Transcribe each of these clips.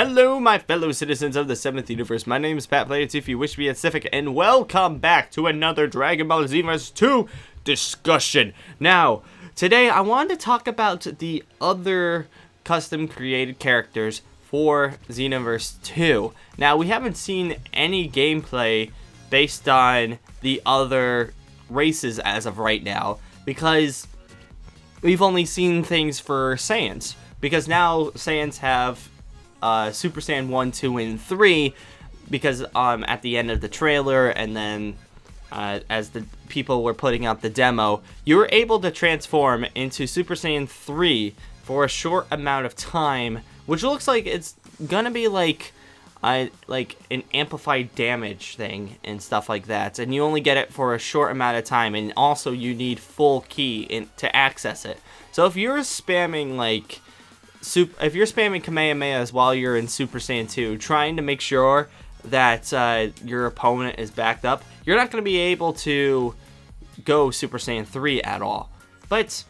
Hello, my fellow citizens of the 7th universe. My name is Peoplezz, if you wish to be specific, and welcome back to another Dragon Ball Xenoverse 2 discussion. Now, today I wanted to talk about the other custom created characters for Xenoverse 2. Now, we haven't seen any gameplay based on the other races as of right now, because we've only seen things for Saiyans. Because now Saiyans have Super Saiyan 1, 2, and 3, because at the end of the trailer, and then as the people were putting out the demo, you were able to transform into Super Saiyan 3 for a short amount of time, which looks like it's gonna be like an amplified damage thing and stuff like that, and you only get it for a short amount of time, and also you need full key to access it. So if you're spamming if you're spamming Kamehamehas while you're in Super Saiyan 2, trying to make sure that your opponent is backed up, you're not going to be able to go Super Saiyan 3 at all. But,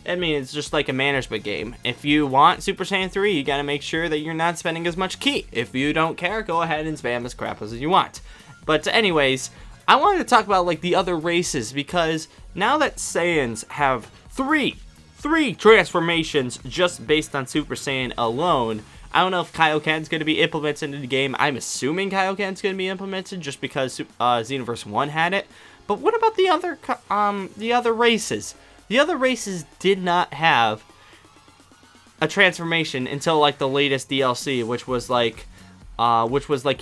I mean, it's just like a management game. If you want Super Saiyan 3, you got to make sure that you're not spending as much ki. If you don't care, go ahead and spam as crap as you want. But anyways, I wanted to talk about the other races, because now that Saiyans have three transformations just based on Super Saiyan alone. I don't know if Kaioken's going to be implemented into the game. I'm assuming Kaioken's going to be implemented just because Xenoverse 1 had it. But what about the other races? The other races did not have a transformation until the latest DLC, which was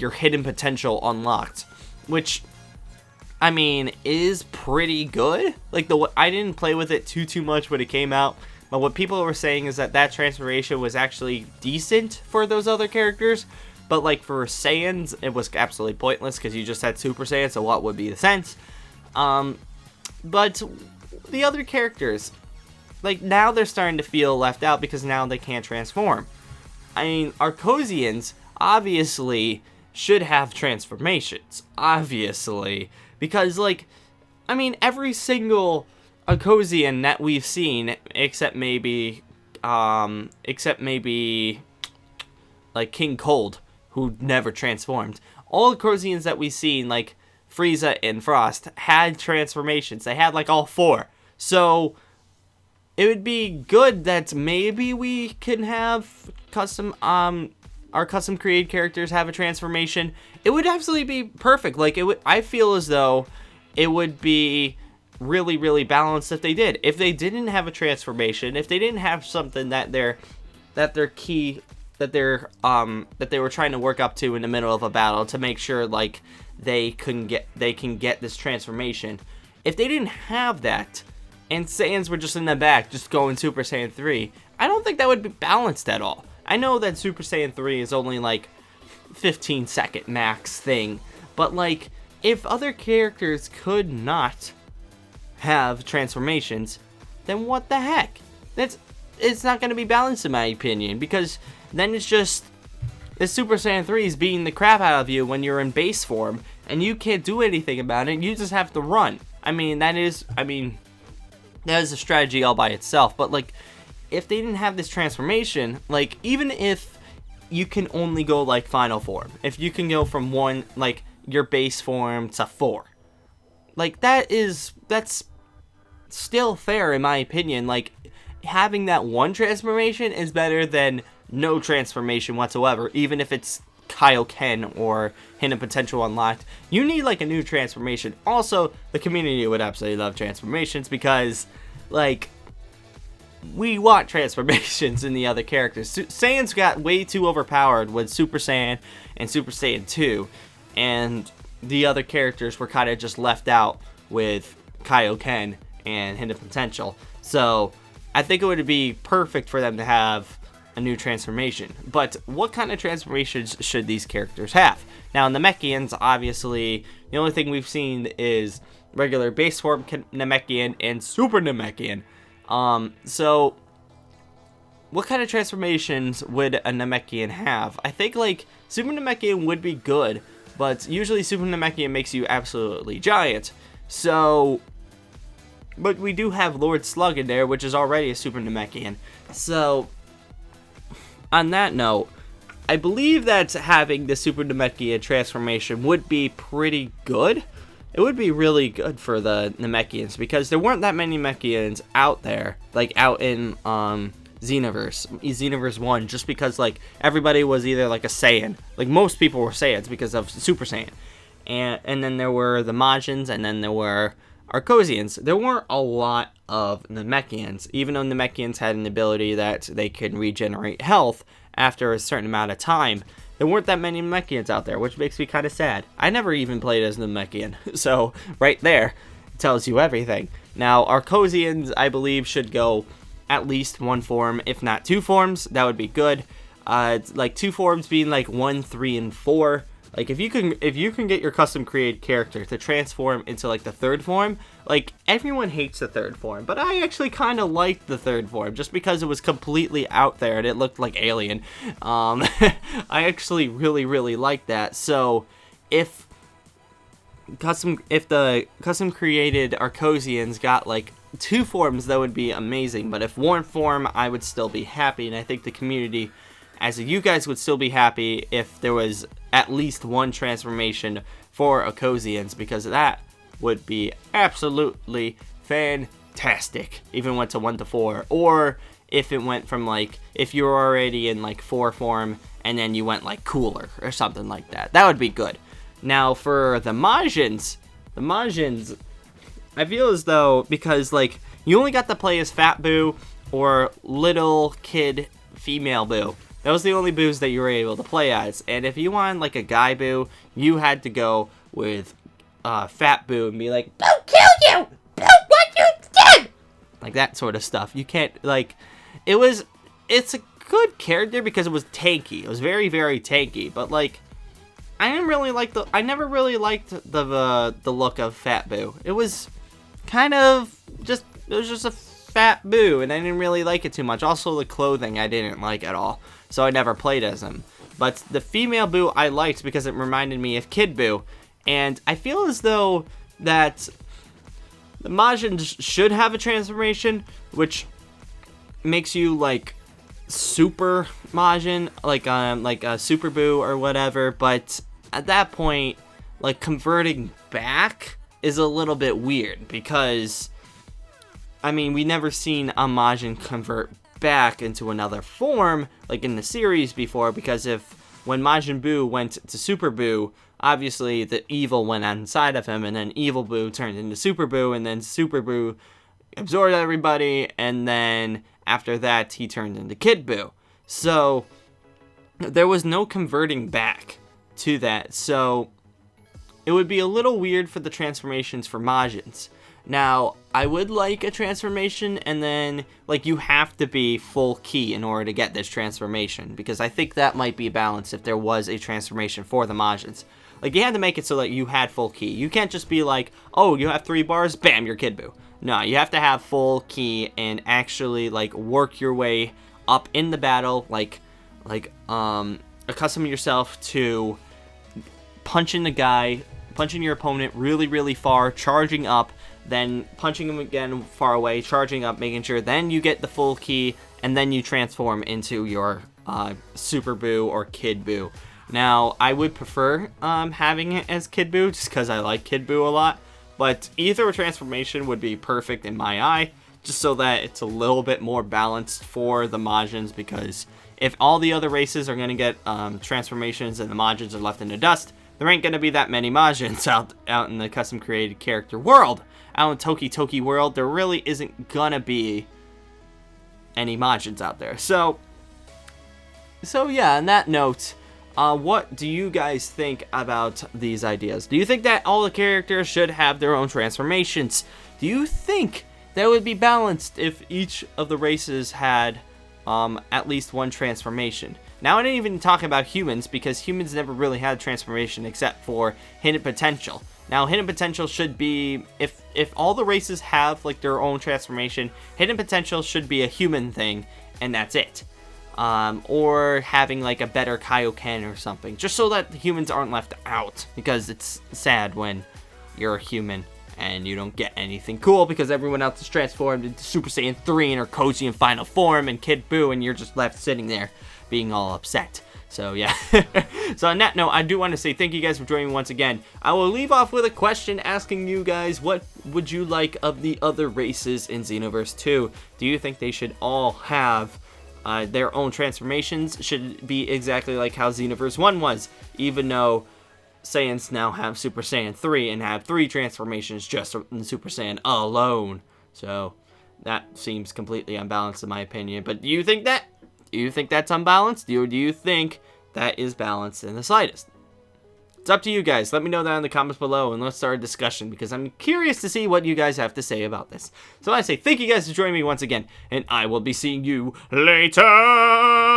your hidden potential unlocked, which, I mean, is pretty good. I didn't play with it too much when it came out, but what people were saying is that transformation was actually decent for those other characters, but for Saiyans, it was absolutely pointless because you just had Super Saiyan, so what would be the sense? But the other characters, now they're starting to feel left out because now they can't transform. I mean, Arcosians obviously should have transformations, obviously. Because, I mean, every single Arcosian that we've seen, except maybe, King Cold, who never transformed. All Arcosians that we've seen, Frieza and Frost, had transformations. They had, all 4. So, it would be good that maybe we can have our custom created characters have a transformation. It would absolutely be perfect. I feel as though it would be really balanced if they did. If they didn't have a transformation, if they didn't have something that they were trying to work up to in the middle of a battle to make sure they can get this transformation. If they didn't have that, and Saiyans were just in the back, just going Super Saiyan 3, I don't think that would be balanced at all. I know that Super Saiyan 3 is only 15-second max thing, but if other characters could not have transformations, then what the heck? It's not going to be balanced in my opinion, because then it's just the Super Saiyan 3 is beating the crap out of you when you're in base form, and you can't do anything about it. You just have to run. That is a strategy all by itself, but if they didn't have this transformation, even if you can only go final form, if you can go from your base form to 4, that's still fair in my opinion. Having that one transformation is better than no transformation whatsoever, even if it's Kaioken or Hidden Potential Unlocked. You need a new transformation. Also, the community would absolutely love transformations because we want transformations in the other characters. Saiyans got way too overpowered with Super Saiyan and Super Saiyan 2, and the other characters were kind of just left out with Kaioken and Hidden Potential. So I think it would be perfect for them to have a new transformation. But what kind of transformations should these characters have? Now, in the Namekians, obviously, the only thing we've seen is regular base form Namekian and Super Namekian. So what kind of transformations would a Namekian have? I think Super Namekian would be good, but usually Super Namekian makes you absolutely giant. So, but we do have Lord Slug in there, which is already a Super Namekian. So, on that note, I believe that having the Super Namekian transformation would be pretty good. It would be really good for the Namekians, because there weren't that many Namekians out there, like out in Xenoverse 1, just because like everybody was either like a Saiyan, like most people were Saiyans because of Super Saiyan, and then there were the Majins, and then there were Arcosians. There weren't a lot of Namekians, even though Namekians had an ability that they could regenerate health after a certain amount of time. There weren't that many Namekians out there, which makes me kind of sad. I never even played as Namekian, so right there tells you everything. Now, Arcosians, I believe, should go at least one form, if not two forms. That would be good. Like two forms being like 1, 3, and 4. Like if you can get your custom created character to transform into like the third form, like everyone hates the third form, but I actually kind of liked the third form just because it was completely out there and it looked like alien. I actually really liked that. So if the custom created Arcosians got like two forms, that would be amazing. But if one form, I would still be happy, and I think the community, as you guys, would still be happy if there was at least one transformation for Arcosians, because that would be absolutely fantastic. Even went to 1 to 4, or if it went from like, if you were already in like 4 form and then you went like cooler or something like that, that would be good. Now for the Majins, I feel as though, because like you only got to play as Fat Boo or Little Kid Female Boo. That was the only boos that you were able to play as. And if you wanted like a guy boo, you had to go with Fat Boo and be like, "I'll kill you! I'll want you dead!" Like that sort of stuff. You can't, like, it's a good character because it was tanky. It was very tanky. But like, I never really liked the look of Fat Boo. It was kind of just, it was just a Fat Boo, and I didn't really like it too much. Also, the clothing I didn't like at all, so I never played as him. But the female Boo I liked because it reminded me of Kid Boo, and I feel as though that the Majins should have a transformation, which makes you like Super Majin, like a Super Boo or whatever. But at that point, like converting back is a little bit weird, because I mean, we never seen a Majin convert back into another form like in the series before, because when Majin Buu went to Super Buu, obviously the evil went inside of him, and then Evil Buu turned into Super Buu, and then Super Buu absorbed everybody, and then after that he turned into Kid Buu. So there was no converting back to that, so it would be a little weird for the transformations for Majins. Now, I would like a transformation, and then, like, you have to be full key in order to get this transformation, because I think that might be balanced if there was a transformation for the Majins. Like, you had to make it so that you had full key. You can't just be like, oh, you have 3 bars, bam, you're Kid Buu. No, you have to have full key and actually, like, work your way up in the battle, accustom yourself to punching your opponent really far, charging up, then punching him again far away, charging up, making sure then you get the full key, and then you transform into your Super Buu or Kid Buu. Now, I would prefer having it as Kid Buu, just because I like Kid Buu a lot, but either transformation would be perfect in my eye, just so that it's a little bit more balanced for the Majins, because if all the other races are going to get transformations and the Majins are left in the dust, there ain't going to be that many Majins out in the custom created character world. Out in Toki world, there really isn't gonna be any Majins out there. So yeah, on that note, what do you guys think about these ideas? Do you think that all the characters should have their own transformations? Do you think that would be balanced if each of the races had at least one transformation? Now, I didn't even talk about humans, because humans never really had a transformation except for Hidden Potential. Now, Hidden Potential should be, if all the races have like their own transformation, Hidden Potential should be a human thing, and that's it. Or having like a better Kaioken or something, just so that the humans aren't left out, because it's sad when you're a human and you don't get anything cool because everyone else is transformed into Super Saiyan 3 and are cozy in final form and Kid Buu, and you're just left sitting there being all upset. So yeah. So on that note, I do want to say thank you guys for joining me once again. I will leave off with a question asking you guys, what would you like of the other races in Xenoverse 2? Do you think they should all have their own transformations? Should it be exactly like how Xenoverse 1 was, even though Saiyans now have Super Saiyan 3 and have 3 transformations just in Super Saiyan alone? So that seems completely unbalanced in my opinion. But do you think that? Do you think that's unbalanced? Do you think that is balanced in the slightest? It's up to you guys. Let me know that in the comments below, and let's start a discussion, because I'm curious to see what you guys have to say about this. So I say thank you guys for joining me once again, and I will be seeing you later!